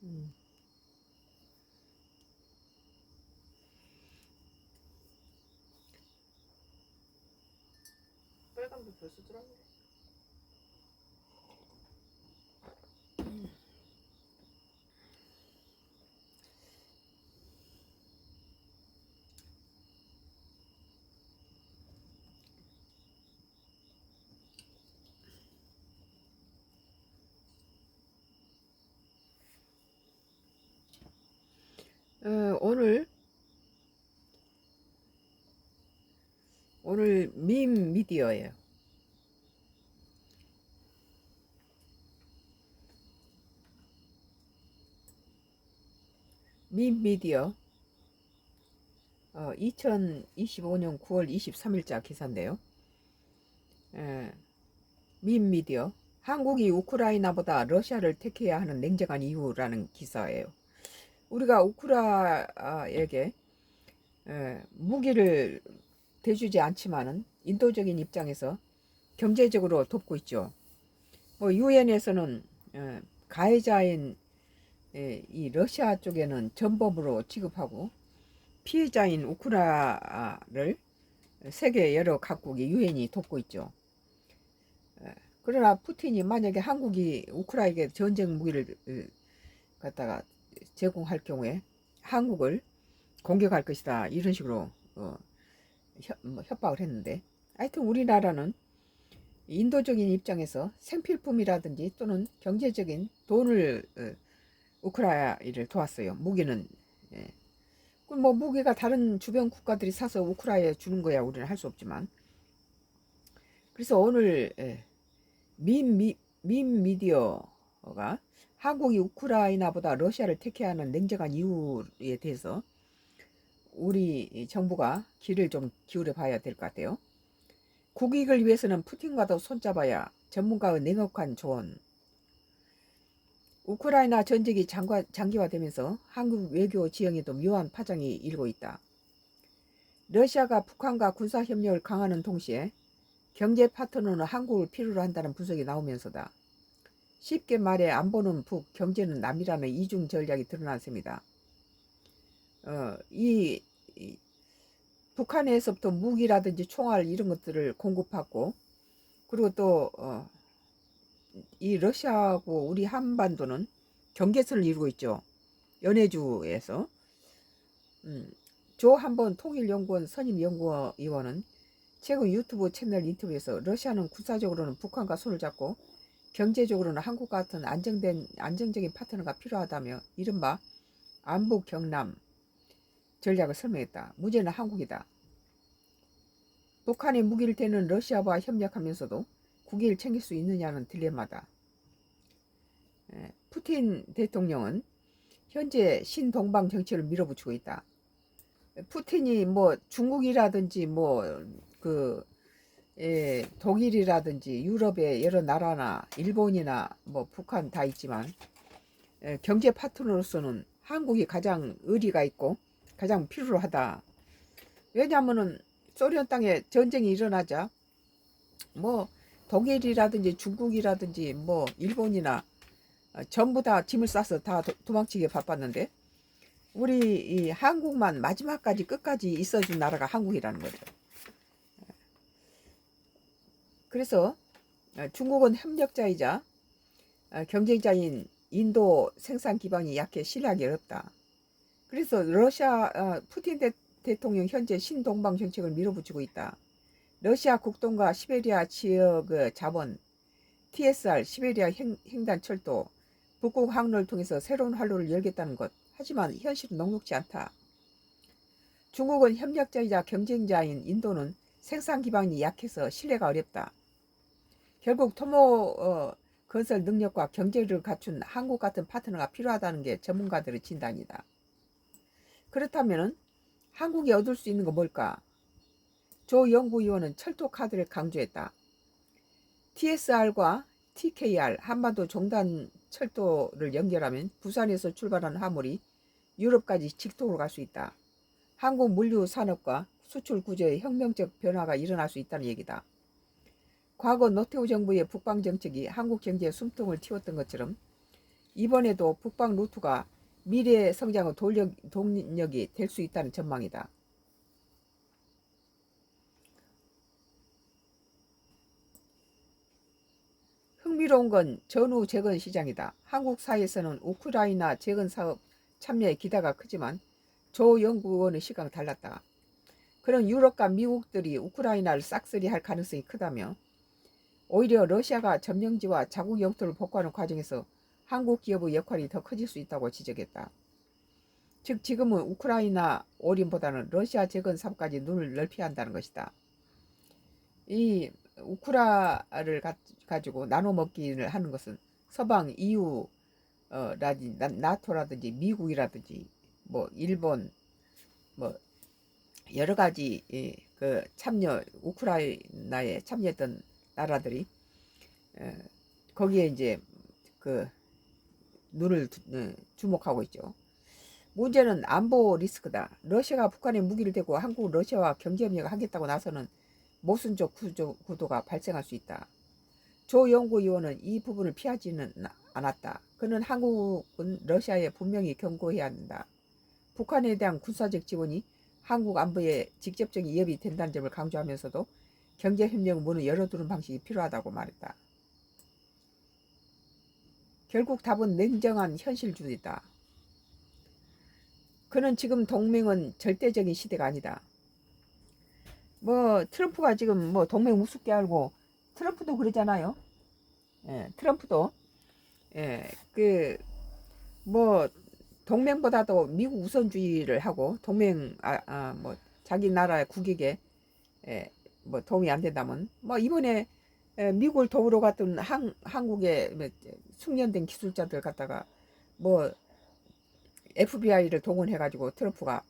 음. 빨간불 벌써 들어왔네. 오늘 밈 미디어예요. 밈 미디어 2025년 9월 23일자 기사인데요. 에, 밈 미디어 한국이 우크라이나보다 러시아를 택해야 하는 냉정한 이유라는 기사예요. 우리가 우크라에게 무기를 대주지 않지만은 인도적인 입장에서 경제적으로 돕고 있죠. 뭐 유엔에서는 가해자인 이 러시아 쪽에는 전범으로 취급하고 피해자인 우크라를 세계 여러 각국이 유엔이 돕고 있죠. 그러나 푸틴이 만약에 한국이 우크라이나에게 전쟁 무기를 갖다가 제공할 경우에 한국을 공격할 것이다 이런 식으로 협박을 했는데, 하여튼 우리나라는 인도적인 입장에서 생필품이라든지 또는 경제적인 돈을 우크라이나를 도왔어요. 무기는 뭐 무기가 다른 주변 국가들이 사서 우크라이나에 주는 거야 우리는 할 수 없지만. 그래서 오늘 민 미디어가 한국이 우크라이나보다 러시아를 택해야 하는 냉정한 이유에 대해서 우리 정부가 귀를 좀 기울여 봐야 될 것 같아요. 국익을 위해서는 푸틴과도 손잡아야 전문가의 냉혹한 조언. 우크라이나 전쟁이 장기화되면서 한국 외교 지형에도 묘한 파장이 일고 있다. 러시아가 북한과 군사협력을 강화하는 동시에 경제 파트너는 한국을 필요로 한다는 분석이 나오면서다. 쉽게 말해 안보는 북, 경제는 남이라는 이중 전략이 드러난 셈이다. 이 북한에서부터 무기라든지 총알 이런 것들을 공급하고, 그리고 또 이 러시아하고 우리 한반도는 경계선을 이루고 있죠. 연해주에서. 조 한번 통일연구원 선임연구위원은 최근 유튜브 채널 인터뷰에서 러시아는 군사적으로는 북한과 손을 잡고 경제적으로는 한국 같은 안정적인 파트너가 필요하다며 이른바 안보 경남 전략을 설명했다. 문제는 한국이다. 북한의 무기를 대는 러시아와 협력하면서도 국익을 챙길 수 있느냐는 딜레마다. 푸틴 대통령은 현재 신동방 정책을 밀어붙이고 있다. 푸틴이 뭐 중국이라든지 독일이라든지 유럽의 여러 나라나 일본이나 뭐 북한 다 있지만 경제 파트너로서는 한국이 가장 의리가 있고 가장 필요로 하다. 왜냐하면은 소련 땅에 전쟁이 일어나자 뭐 독일이라든지 중국이라든지 뭐 일본이나 전부 다 짐을 싸서 다 도망치게 바빴는데, 우리 이 한국만 마지막까지 끝까지 있어준 나라가 한국이라는 거죠. 그래서 중국은 협력자이자 경쟁자인 인도 생산 기반이 약해 신뢰하기 어렵다. 그래서 러시아 푸틴 대통령 현재 신동방 정책을 밀어붙이고 있다. 러시아 국동과 시베리아 지역의 자원, TSR, 시베리아 횡단 철도, 북극 항로를 통해서 새로운 활로를 열겠다는 것. 하지만 현실은 녹록지 않다. 중국은 협력자이자 경쟁자인 인도는 생산 기반이 약해서 신뢰가 어렵다. 결국 토모 건설 능력과 경제력을 갖춘 한국 같은 파트너가 필요하다는 게 전문가들의 진단이다. 그렇다면 한국이 얻을 수 있는 건 뭘까? 조 연구위원은 철도 카드를 강조했다. TSR과 TKR 한반도 종단 철도를 연결하면 부산에서 출발한 화물이 유럽까지 직통으로 갈 수 있다. 한국 물류 산업과 수출 구조에 혁명적 변화가 일어날 수 있다는 얘기다. 과거 노태우 정부의 북방 정책이 한국 경제에 숨통을 틔웠던 것처럼 이번에도 북방 루트가 미래의 성장의 동력이 될 수 있다는 전망이다. 흥미로운 건 전후 재건 시장이다. 한국 사회에서는 우크라이나 재건 사업 참여의 기대가 크지만 조 연구원의 시각은 달랐다. 그런 유럽과 미국들이 우크라이나를 싹쓸이할 가능성이 크다며 오히려 러시아가 점령지와 자국 영토를 복구하는 과정에서 한국 기업의 역할이 더 커질 수 있다고 지적했다. 즉 지금은 우크라이나 올인보다는 러시아 재건 사업까지 눈을 넓혀야 한다는 것이다. 이 우크라를 가지고 나눠 먹기를 하는 것은 서방 EU 라든지 나토라든지 미국이라든지 뭐 일본 뭐 여러 가지 그 참여 우크라이나에 참여했던 나라들이 거기에 이제 그 눈을 주목하고 있죠. 문제는 안보 리스크다. 러시아가 북한에 무기를 대고 한국 러시아와 경제협력을 하겠다고 나서는 모순적 구도가 발생할 수 있다. 조 연구위원은 이 부분을 피하지는 않았다. 그는 한국은 러시아에 분명히 경고해야 한다. 북한에 대한 군사적 지원이 한국 안보에 직접적인 위협이 된다는 점을 강조하면서도 경제협력 문을 열어두는 방식이 필요하다고 말했다. 결국 답은 냉정한 현실주의다. 그는 지금 동맹은 절대적인 시대가 아니다. 뭐 트럼프가 지금 뭐 동맹 우습게 알고 트럼프도 그러잖아요. 트럼프도 그 뭐 동맹보다도 미국 우선주의를 하고 동맹 뭐 자기 나라의 국익에 뭐 도움이 안 된다면 뭐 이번에 미국을 도우러 갔던 한국의 숙련된 기술자들 갖다가 뭐 FBI를 동원해가지고 트럼프가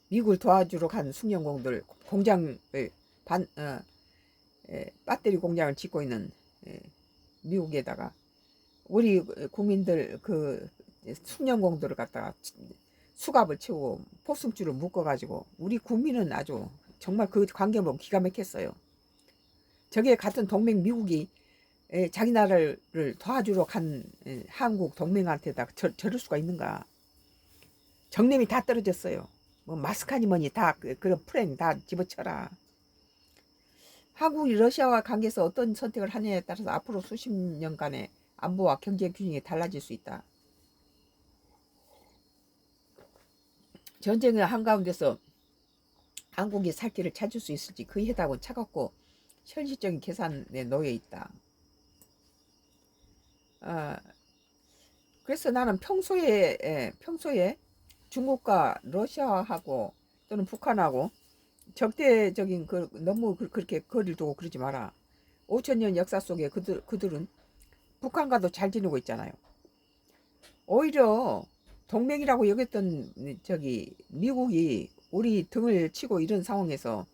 미국을 도와주러 간 숙련공들 공장을 배터리 공장을 짓고 있는 미국에다가 우리 국민들 그 숙련공들을 갖다가 수갑을 채우고 포승줄을 묶어가지고 우리 국민은 아주 정말 그 광경 보고 기가 막혔어요. 저게 같은 동맹 미국이 자기 나라를 도와주러 간 한국 동맹한테다 저럴 수가 있는가. 정념이 다 떨어졌어요. 뭐 마스카니 뭐니 다 그런 플랜 다 집어쳐라. 한국이 러시아와 관계에서 어떤 선택을 하느냐에 따라서 앞으로 수십 년간의 안보와 경제 균형이 달라질 수 있다. 전쟁의 한가운데서 한국이 살 길을 찾을 수 있을지 그 해답은 차갑고 현실적인 계산에 놓여 있다. 그래서 나는 평소에 중국과 러시아하고 또는 북한하고 적대적인 너무 그렇게 거리를 두고 그러지 마라. 5천년 역사 속에 그들은 북한과도 잘 지내고 있잖아요. 오히려 동맹이라고 여겼던 미국이 우리 등을 치고 이런 상황에서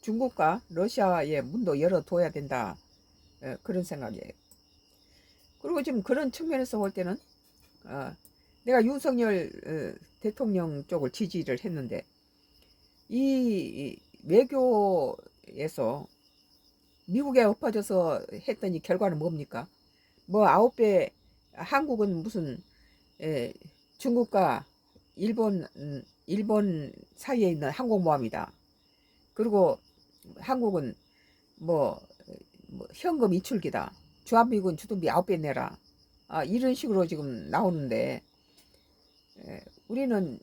중국과 러시아의 문도 열어둬야 된다. 그런 생각이에요. 그리고 지금 그런 측면에서 볼 때는 내가 윤석열 대통령 쪽을 지지를 했는데 이 외교에서 미국에 엎어져서 했더니 결과는 뭡니까? 뭐 9배 한국은 무슨 중국과 일본 사이에 있는 항공모함이다. 그리고 한국은 뭐 현금 이출기다. 주한미군 주둔비 9배 내라. 이런 식으로 지금 나오는데 우리는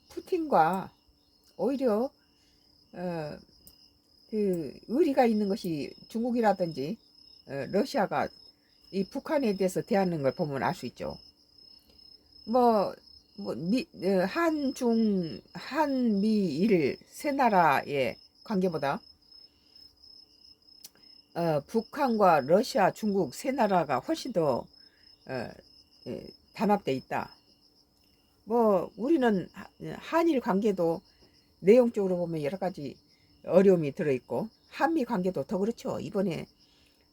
푸틴과 오히려 그 의리가 있는 것이 중국이라든지 러시아가 이 북한에 대해서 대하는 걸 보면 알 수 있죠. 한미일 세 나라의 관계보다 북한과 러시아, 중국 세 나라가 훨씬 더 단합돼 있다. 뭐 우리는 한일 관계도 내용적으로 보면 여러 가지 어려움이 들어있고 한미 관계도 더 그렇죠. 이번에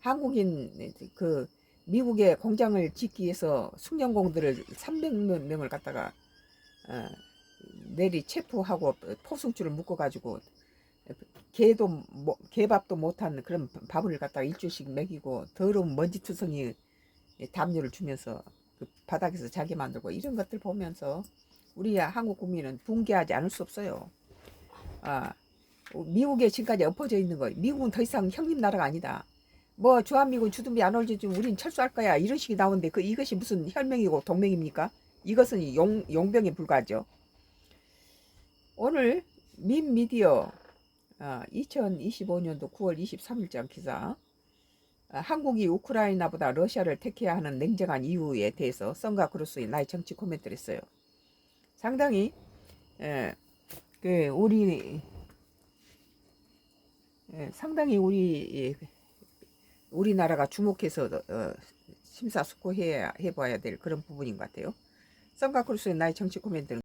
한국인 미국의 공장을 짓기 위해서 숙련공들을 300명을 갖다가 내리 체포하고 포승줄을 묶어가지고 개밥도 못한 그런 밥을 갖다가 일주일씩 먹이고 더러운 먼지투성이 담요를 주면서 그 바닥에서 자기 만들고 이런 것들 보면서 우리 한국 국민은 붕괴하지 않을 수 없어요. 아, 미국에 지금까지 엎어져 있는 거, 미국은 더 이상 형님 나라가 아니다. 뭐 주한미군 주둔비 안 올려주면 우린 철수할 거야 이런 식이 나오는데 이것이 무슨 혈맹이고 동맹입니까? 이것은 용병에 불과하죠. 오늘 민미디어 2025년도 9월 23일장 기사, 한국이 우크라이나보다 러시아를 택해야 하는 냉정한 이유에 대해서 썬가 크루스의 나의 정치 코멘트를 했어요. 상당히 상당히 우리나라가 주목해서 심사숙고해봐야 될 그런 부분인 것 같아요. 썬가 크루스의 나의 정치 코멘트는